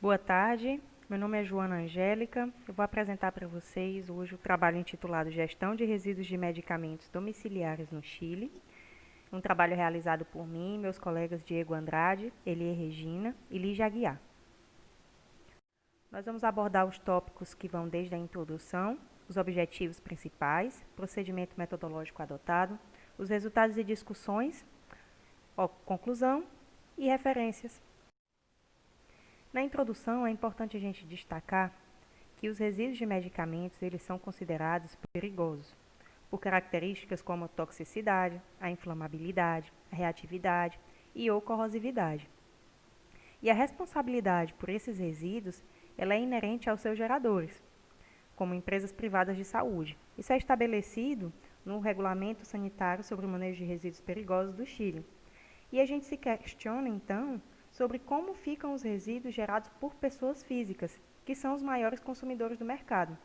Boa tarde, meu nome é Joana Angélica. Eu vou apresentar para vocês hoje o trabalho intitulado Gestão de Resíduos de Medicamentos Domiciliares no Chile. Um trabalho realizado por mim e meus colegas Diego Andrade, Elie Regina e Lígia Aguiar. Nós vamos abordar os tópicos que vão desde a introdução, os objetivos principais, procedimento metodológico adotado, os resultados e discussões, conclusão e referências. Na introdução, é importante a gente destacar que os resíduos de medicamentos eles são considerados perigosos, por características como a toxicidade, a inflamabilidade, a reatividade e ou corrosividade. E a responsabilidade por esses resíduos ela é inerente aos seus geradores, como empresas privadas de saúde. Isso é estabelecido no Regulamento Sanitário sobre o Manejo de Resíduos Perigosos do Chile. E a gente se questiona, então, sobre como ficam os resíduos gerados por pessoas físicas, que são os maiores consumidores do mercado.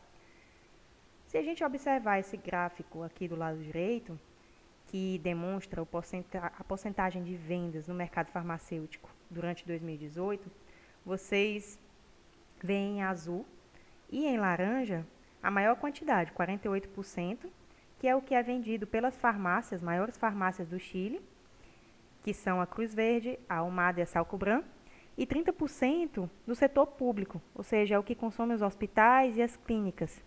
Se a gente observar esse gráfico aqui do lado direito, que demonstra a porcentagem de vendas no mercado farmacêutico durante 2018, vocês veem em azul e em laranja a maior quantidade, 48%, que é o que é vendido pelas farmácias, maiores farmácias do Chile, que são a Cruz Verde, a Ahumada e a Salcobran, e 30% do setor público, ou seja, é o que consome os hospitais e as clínicas.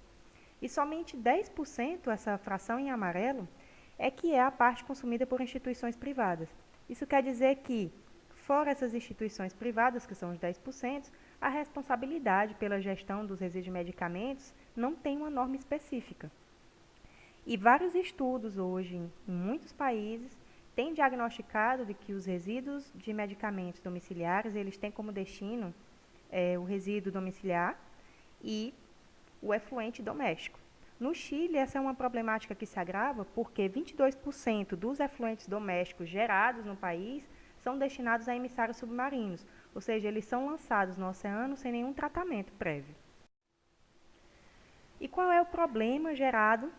E somente 10%, essa fração em amarelo, é que é a parte consumida por instituições privadas. Isso quer dizer que, fora essas instituições privadas, que são os 10%, a responsabilidade pela gestão dos resíduos de medicamentos não tem uma norma específica. E vários estudos hoje, em muitos países, têm diagnosticado de que os resíduos de medicamentos domiciliares, eles têm como destino o resíduo domiciliar e o efluente doméstico. No Chile, essa é uma problemática que se agrava porque 22% dos efluentes domésticos gerados no país são destinados a emissários submarinos, ou seja, eles são lançados no oceano sem nenhum tratamento prévio. E qual é o problema gerado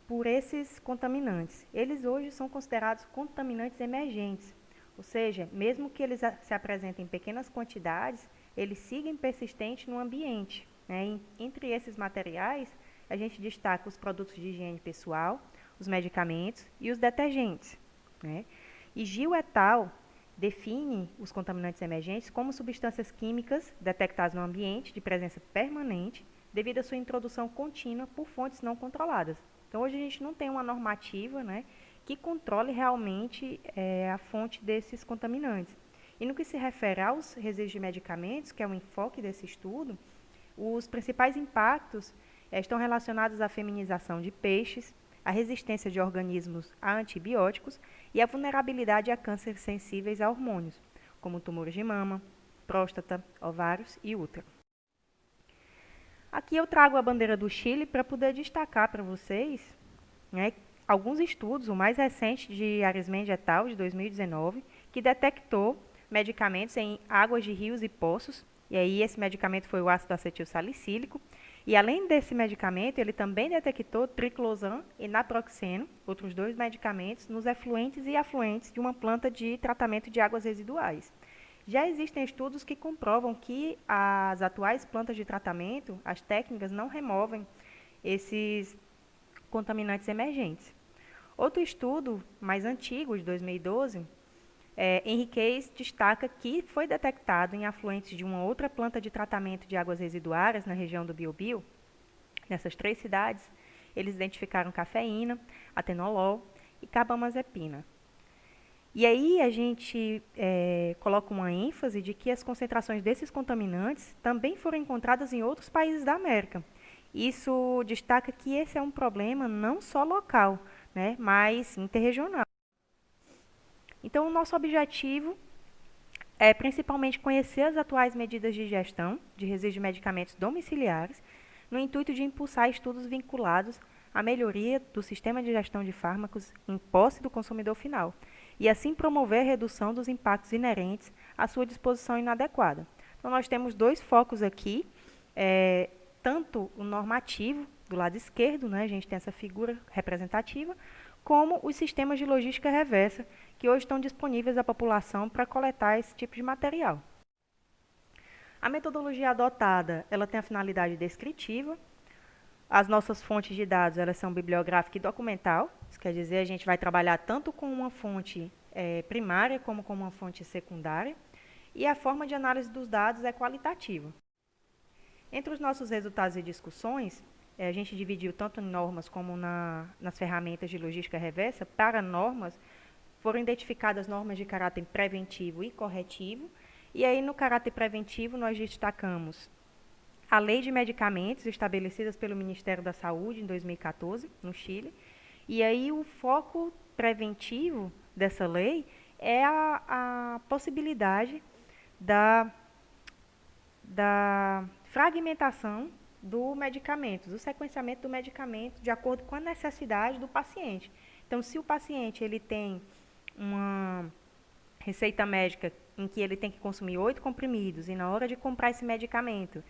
por esses contaminantes? Eles hoje são considerados contaminantes emergentes, ou seja, mesmo que eles se apresentem em pequenas quantidades, eles sigam persistentes no ambiente. Entre esses materiais, a gente destaca os produtos de higiene pessoal, os medicamentos e os detergentes. E Gil et al. Define os contaminantes emergentes como substâncias químicas detectadas no ambiente de presença permanente devido à sua introdução contínua por fontes não controladas. Então, hoje a gente não tem uma normativa que controle realmente a fonte desses contaminantes. E no que se refere aos resíduos de medicamentos, que é o enfoque desse estudo, os principais impactos estão relacionados à feminização de peixes, à resistência de organismos a antibióticos e à vulnerabilidade a cânceres sensíveis a hormônios, como tumores de mama, próstata, ovários e útero. Aqui eu trago a bandeira do Chile para poder destacar para vocês alguns estudos, o mais recente de Arismendi et al., de 2019, que detectou medicamentos em águas de rios e poços, e aí esse medicamento foi o ácido acetil salicílico, e além desse medicamento, ele também detectou triclosan e naproxeno, outros dois medicamentos, nos efluentes e afluentes de uma planta de tratamento de águas residuais. Já existem estudos que comprovam que as atuais plantas de tratamento, as técnicas, não removem esses contaminantes emergentes. Outro estudo mais antigo, de 2012, Henriquez destaca que foi detectado em afluentes de uma outra planta de tratamento de águas residuárias na região do Biobío, nessas 3 cidades, eles identificaram cafeína, atenolol e carbamazepina. E aí a gente coloca uma ênfase de que as concentrações desses contaminantes também foram encontradas em outros países da América. Isso destaca que esse é um problema não só local, mas interregional. Então, o nosso objetivo é principalmente conhecer as atuais medidas de gestão de resíduos de medicamentos domiciliares, no intuito de impulsar estudos vinculados à melhoria do sistema de gestão de fármacos em posse do consumidor final, e assim promover a redução dos impactos inerentes à sua disposição inadequada. Então, nós temos 2 focos aqui, tanto o normativo, do lado esquerdo, a gente tem essa figura representativa, como os sistemas de logística reversa, que hoje estão disponíveis à população para coletar esse tipo de material. A metodologia adotada, ela tem a finalidade descritiva. As nossas fontes de dados, elas são bibliográfica e documental. Isso quer dizer, a gente vai trabalhar tanto com uma fonte primária como com uma fonte secundária. E a forma de análise dos dados é qualitativa. Entre os nossos resultados e discussões, a gente dividiu tanto em normas como nas ferramentas de logística reversa. Para normas, foram identificadas normas de caráter preventivo e corretivo. E aí, no caráter preventivo, nós destacamos a Lei de Medicamentos, estabelecidas pelo Ministério da Saúde em 2014, no Chile. E aí, o foco preventivo dessa lei é a possibilidade da fragmentação do medicamento, do sequenciamento do medicamento de acordo com a necessidade do paciente. Então, se o paciente ele tem uma receita médica em que ele tem que consumir 8 comprimidos e na hora de comprar esse medicamento,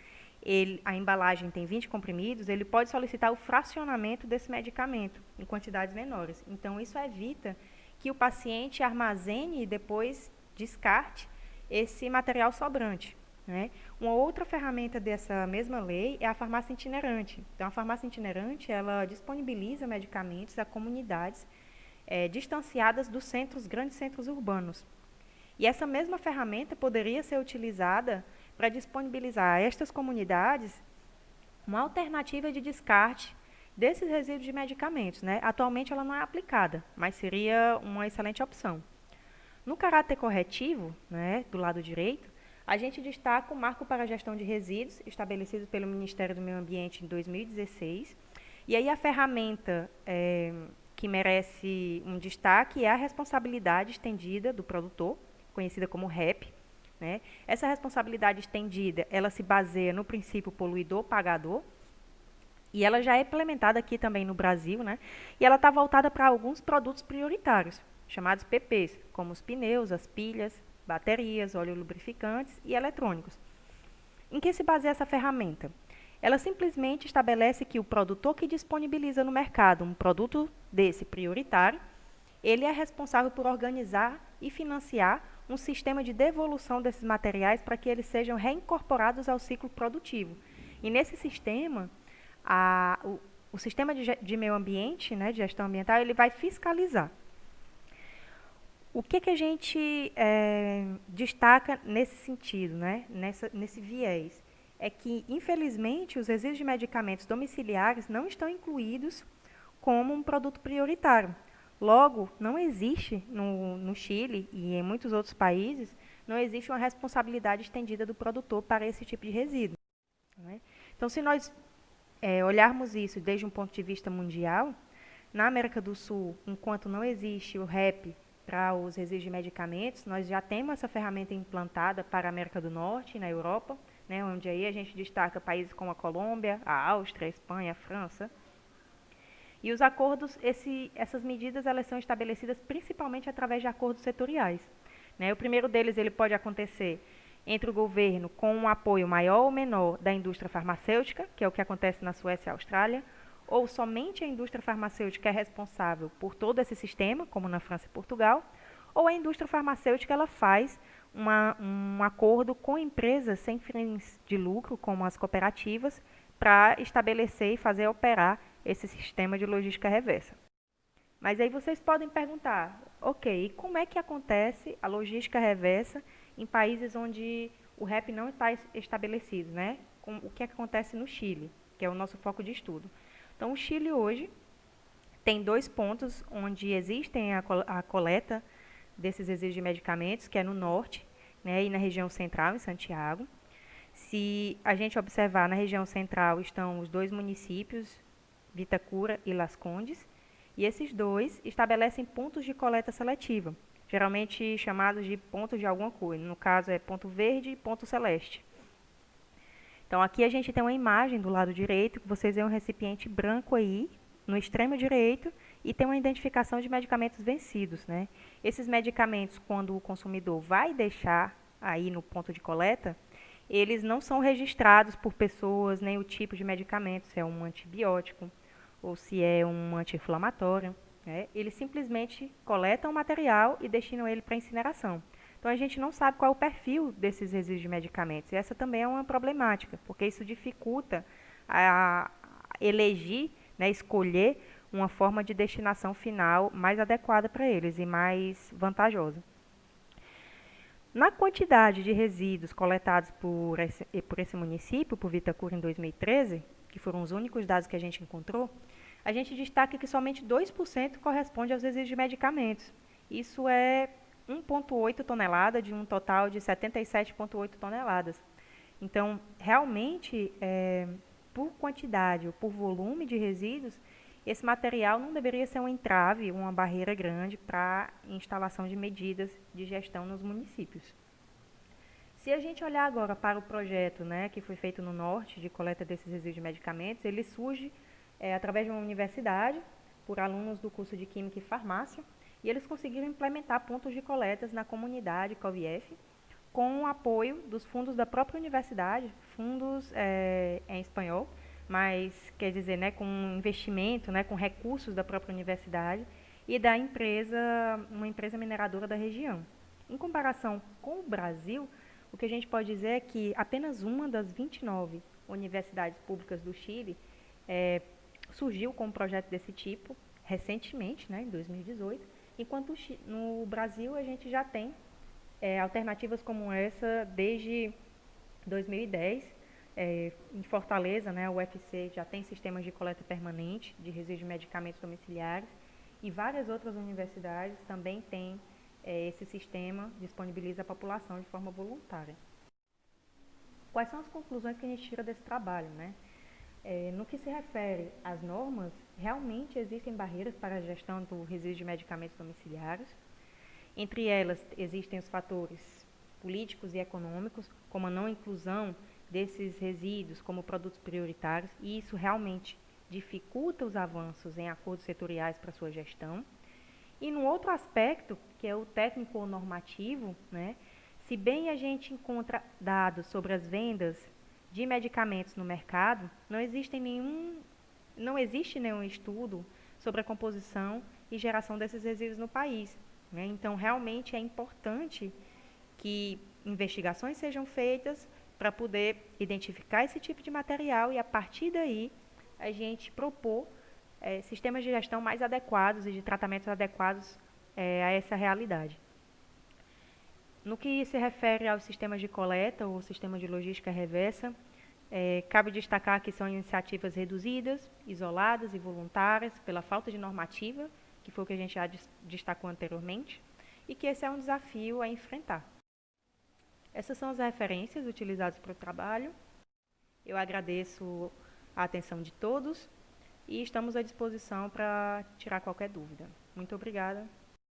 a embalagem tem 20 comprimidos, ele pode solicitar o fracionamento desse medicamento em quantidades menores. Então, isso evita que o paciente armazene e depois descarte esse material sobrante. Né? Uma outra ferramenta dessa mesma lei é a farmácia itinerante. Então, a farmácia itinerante, ela disponibiliza medicamentos a comunidades distanciadas dos grandes centros urbanos. E essa mesma ferramenta poderia ser utilizada para disponibilizar a estas comunidades uma alternativa de descarte desses resíduos de medicamentos. Né? Atualmente ela não é aplicada, mas seria uma excelente opção. No caráter corretivo, né, do lado direito, a gente destaca o Marco para a Gestão de Resíduos, estabelecido pelo Ministério do Meio Ambiente em 2016. E aí a ferramenta que merece um destaque é a responsabilidade estendida do produtor, conhecida como REP. Né? Essa responsabilidade estendida, ela se baseia no princípio poluidor-pagador, e ela já é implementada aqui também no Brasil, né? E ela está voltada para alguns produtos prioritários, chamados PPs, como os pneus, as pilhas, baterias, óleo lubrificantes e eletrônicos. Em que se baseia essa ferramenta? Ela simplesmente estabelece que o produtor que disponibiliza no mercado um produto desse prioritário, ele é responsável por organizar e financiar um sistema de devolução desses materiais para que eles sejam reincorporados ao ciclo produtivo. E nesse sistema, o sistema de meio ambiente, né, de gestão ambiental, ele vai fiscalizar. O que a gente destaca nesse sentido, né, nesse viés? É que, infelizmente, os resíduos de medicamentos domiciliares não estão incluídos como um produto prioritário. Logo, não existe no Chile e em muitos outros países, não existe uma responsabilidade estendida do produtor para esse tipo de resíduo. Né? Então, se nós olharmos isso desde um ponto de vista mundial, na América do Sul, enquanto não existe o REP para os resíduos de medicamentos, nós já temos essa ferramenta implantada para a América do Norte e na Europa, né, onde aí a gente destaca países como a Colômbia, a Áustria, a Espanha, a França. E os acordos, essas medidas, elas são estabelecidas principalmente através de acordos setoriais. Né? O primeiro deles ele pode acontecer entre o governo com um apoio maior ou menor da indústria farmacêutica, que é o que acontece na Suécia e Austrália, ou somente a indústria farmacêutica é responsável por todo esse sistema, como na França e Portugal, ou a indústria farmacêutica ela faz um acordo com empresas sem fins de lucro, como as cooperativas, para estabelecer e fazer operar esse sistema de logística reversa. Mas aí vocês podem perguntar, ok, e como é que acontece a logística reversa em países onde o REP não está estabelecido, né? O que acontece no Chile, que é o nosso foco de estudo. Então, o Chile hoje tem 2 pontos onde existem a coleta desses resíduos de medicamentos, que é no norte, né, e na região central, em Santiago. Se a gente observar, na região central estão os 2 municípios, Vitacura e Las Condes, e esses 2 estabelecem pontos de coleta seletiva, geralmente chamados de pontos de alguma coisa. No caso, é ponto verde e ponto celeste. Então, aqui a gente tem uma imagem do lado direito, que vocês veem um recipiente branco aí, no extremo direito, e tem uma identificação de medicamentos vencidos. Né? Esses medicamentos, quando o consumidor vai deixar aí no ponto de coleta, eles não são registrados por pessoas, nem o tipo de medicamento, se é um antibiótico ou se é um anti-inflamatório. Né? Eles simplesmente coletam o material e destinam ele para incineração. Então a gente não sabe qual é o perfil desses resíduos de medicamentos. E essa também é uma problemática, porque isso dificulta a elegir, né, escolher uma forma de destinação final mais adequada para eles e mais vantajosa. Na quantidade de resíduos coletados por esse município, por Vitacura em 2013, que foram os únicos dados que a gente encontrou, a gente destaca que somente 2% corresponde aos resíduos de medicamentos. Isso é 1,8 tonelada de um total de 77,8 toneladas. Então, realmente, por quantidade ou por volume de resíduos, esse material não deveria ser um entrave, uma barreira grande para a instalação de medidas de gestão nos municípios. Se a gente olhar agora para o projeto, né, que foi feito no norte de coleta desses resíduos de medicamentos, ele surge através de uma universidade, por alunos do curso de Química e Farmácia, e eles conseguiram implementar pontos de coletas na comunidade COVIEF, com o apoio dos fundos da própria universidade, fundos em espanhol, mas quer dizer, né, com investimento, né, com recursos da própria universidade e da empresa, uma empresa mineradora da região. Em comparação com o Brasil, o que a gente pode dizer é que apenas uma das 29 universidades públicas do Chile surgiu com um projeto desse tipo recentemente, né, em 2018, enquanto no Brasil a gente já tem alternativas como essa desde 2010. Em Fortaleza, né, a UFC já tem sistemas de coleta permanente de resíduos de medicamentos domiciliares e várias outras universidades também têm esse sistema, disponibiliza à população de forma voluntária. Quais são as conclusões que a gente tira desse trabalho, né? No que se refere às normas, realmente existem barreiras para a gestão do resíduo de medicamentos domiciliários. Entre elas, existem os fatores políticos e econômicos, como a não inclusão desses resíduos como produtos prioritários, e isso realmente dificulta os avanços em acordos setoriais para sua gestão. E no outro aspecto, que é o técnico ou normativo, né, se bem a gente encontra dados sobre as vendas de medicamentos no mercado, não existe nenhum estudo sobre a composição e geração desses resíduos no país, né? Então, realmente é importante que investigações sejam feitas para poder identificar esse tipo de material e, a partir daí, a gente propor sistemas de gestão mais adequados e de tratamentos adequados a essa realidade. No que se refere aos sistemas de coleta ou sistema de logística reversa, cabe destacar que são iniciativas reduzidas, isoladas e voluntárias pela falta de normativa, que foi o que a gente já destacou anteriormente, e que esse é um desafio a enfrentar. Essas são as referências utilizadas para o trabalho. Eu agradeço a atenção de todos e estamos à disposição para tirar qualquer dúvida. Muito obrigada.